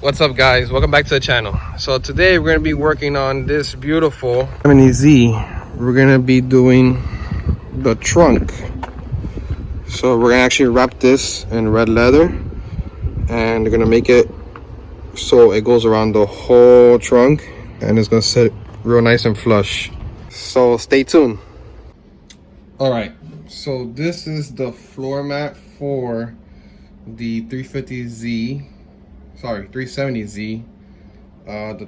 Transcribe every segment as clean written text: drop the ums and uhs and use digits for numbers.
What's up, guys? Welcome back to the channel. So today we're going to be working on this beautiful 70Z. We're going to be doing the trunk. So we're going to actually wrap this in red leather, and we're going to make it so it goes around the whole trunk, and it's going to sit real nice and flush. So stay tuned. All right, so this is the floor mat for the 370Z, the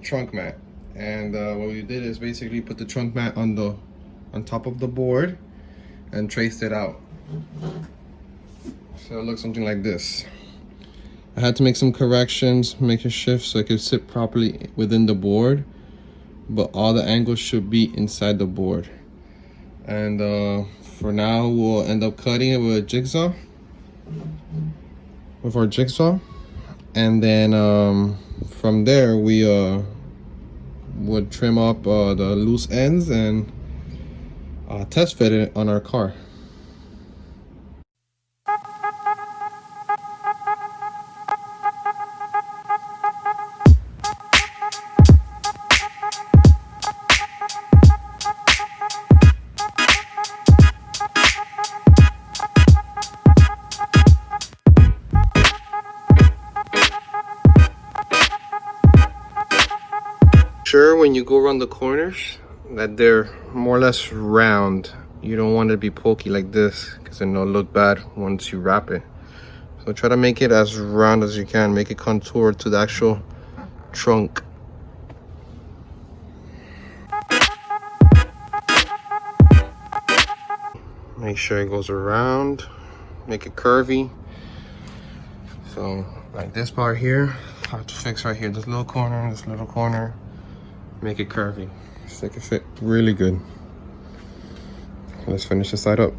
trunk mat. And what we did is basically put the trunk mat on top of the board and traced it out. So it looks something like this. I had to make some corrections, make a shift so it could sit properly within the board, but all the angles should be inside the board. And for now, we'll end up cutting it with a jigsaw, and then from there we would trim up the loose ends and test fit it on our car. Sure, when you go around the corners that they're more or less round. You don't want it to be pokey like this, because then it'll look bad once you wrap it. So try to make it as round as you can, make it contour to the actual trunk. Make sure it goes around, make it curvy. So like this part here, I have to fix right here, this little corner, make it curvy so it can fit really good. Let's finish this side up.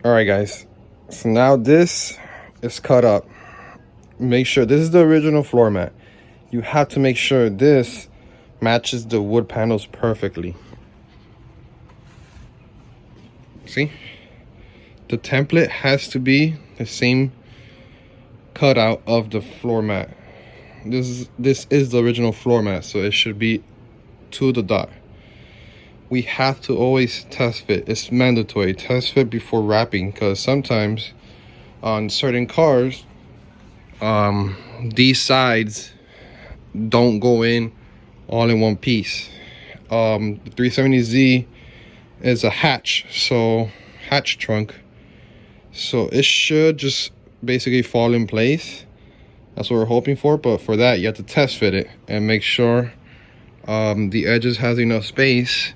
All right, guys, so now this is cut up. Make sure this is the original floor mat. You have to make sure this matches the wood panels perfectly. See, the template has to be the same cutout of the floor mat. This is the original floor mat, so it should be to the dot. We have to always test fit. It's mandatory. Test fit before wrapping, because sometimes on certain cars these sides don't go in all in one piece. The 370Z is a hatch trunk, so it should just basically fall in place. That's what we're hoping for, but for that you have to test fit it and make sure the edges has enough space.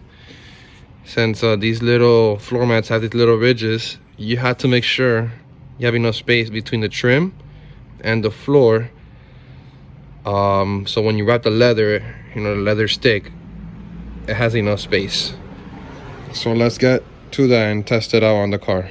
Since these little floor mats have these little ridges, you have to make sure you have enough space between the trim and the floor, so when you wrap the leather, the leather stick, it has enough space. So let's get to that and test it out on the car.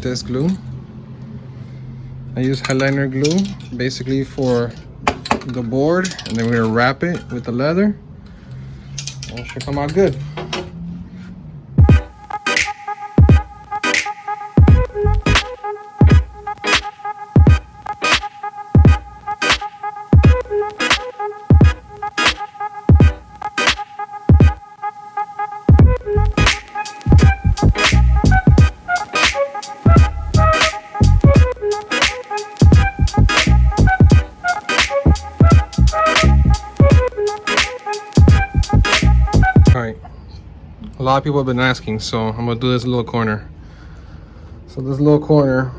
This glue, I use headliner glue basically for the board, and then we're gonna wrap it with the leather, and it should come out good. A lot of people have been asking, so I'm gonna do this little corner. So this little corner,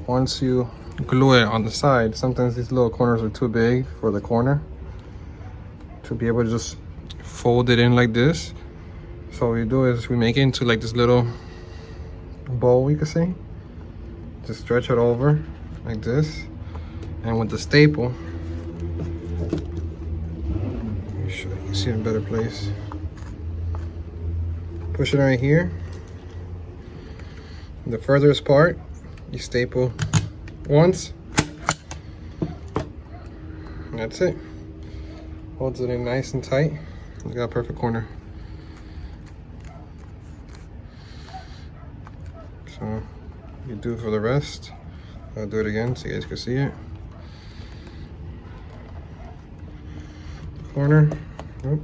once you glue it on the side, sometimes these little corners are too big for the corner to be able to just fold it in like this. So what we do is we make it into like this little bowl, you could say. Just stretch it over like this, and with the staple, let me show you can see in a better place. Push it right here. The furthest part, you staple once. And that's it. Holds it in nice and tight. You got a perfect corner. So you do for the rest. I'll do it again so you guys can see it. Corner. Oop.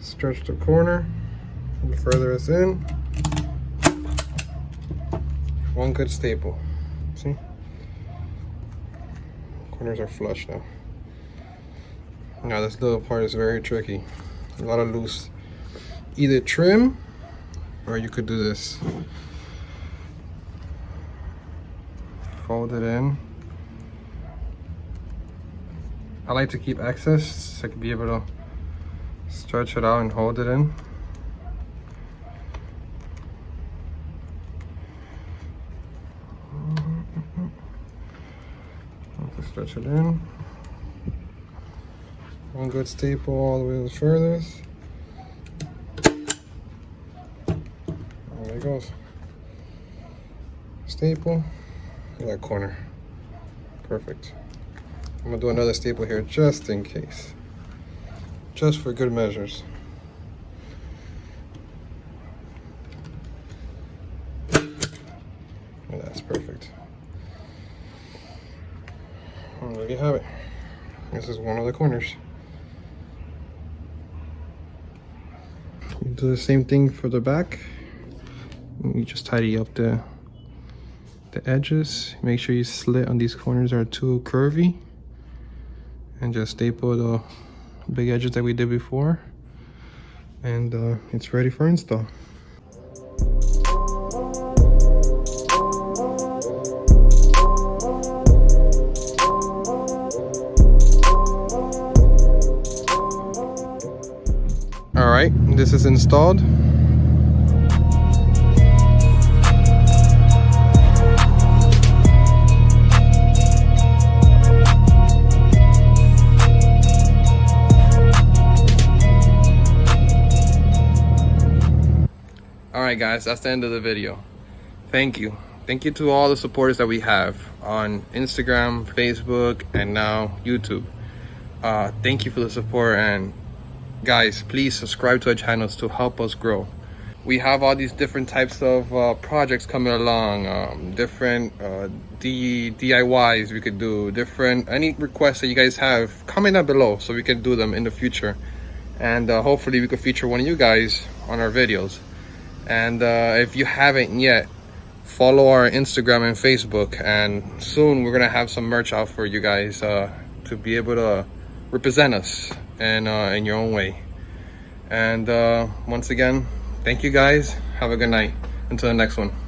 Stretch the corner. The further it's in. One good staple. See? Corners are flush now. Now this little part is very tricky. A lot of loose. Either trim or you could do this. Fold it in. I like to keep excess so I can be able to stretch it out and hold it in. Stretch it in. One good staple all the way to the furthest. And there it goes. Staple. In that corner. Perfect. I'm gonna do another staple here just in case. Just for good measures. And that's perfect. And there you have it. This is one of the corners. You do the same thing for the back. You just tidy up the edges. Make sure you slit on these corners are too curvy. And just staple the big edges that we did before. And it's ready for install. Alright, this is installed. Alright guys, that's the end of the video. Thank you. Thank you to all the supporters that we have on Instagram, Facebook, and now YouTube. Thank you for the support, and guys, please subscribe to our channels to help us grow. We have all these different types of projects coming along, different DIYs we could do, any requests that you guys have, comment down below so we can do them in the future. And hopefully we could feature one of you guys on our videos. And if you haven't yet, follow our Instagram and Facebook, and soon we're gonna have some merch out for you guys to be able to represent us in your own way. And once again, thank you guys. Have a good night. Until the next one.